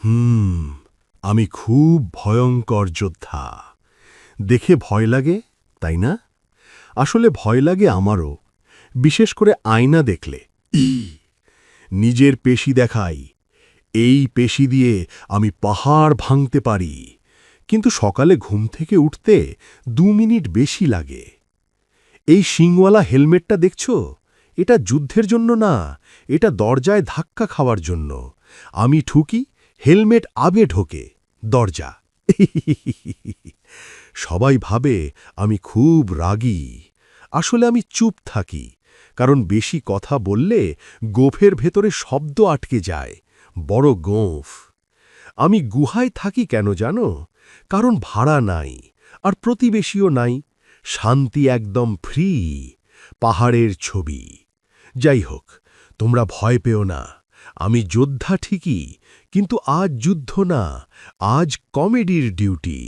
হুম, আমি খুব ভয়ঙ্কর যোদ্ধা। দেখে ভয় লাগে, তাই না? আসলে ভয় লাগে আমারও, বিশেষ করে আয়না দেখলে। নিজের পেশি দেখাই, এই পেশি দিয়ে আমি পাহাড় ভাঙতে পারি। কিন্তু সকালে ঘুম থেকে উঠতে 2 মিনিট বেশি লাগে। এই শিংওয়ালা হেলমেটটা দেখছ? এটা যুদ্ধের জন্য না, এটা দরজায় ধাক্কা খাওয়ার জন্য। আমি ঠুকি, হেলমেট আগে ঢোকে দরজা। সবাই ভাবে আমি খুব রাগী। আসলে আমি চুপ থাকি, কারণ বেশি কথা বললে গোফের ভেতরে শব্দ আটকে যায়, বড় গোঁফ। আমি গুহায় থাকি কেন জানো? কারণ ভাড়া নাই, আর প্রতিবেশীও নাই। শান্তি একদম ফ্রি। পাহাড়ের ছবি। যাই হোক, তোমরা ভয় পেও না। আমি যোদ্ধা ঠিকই, কিন্তু আজ যুদ্ধ না, আজ কমেডির ডিউটি।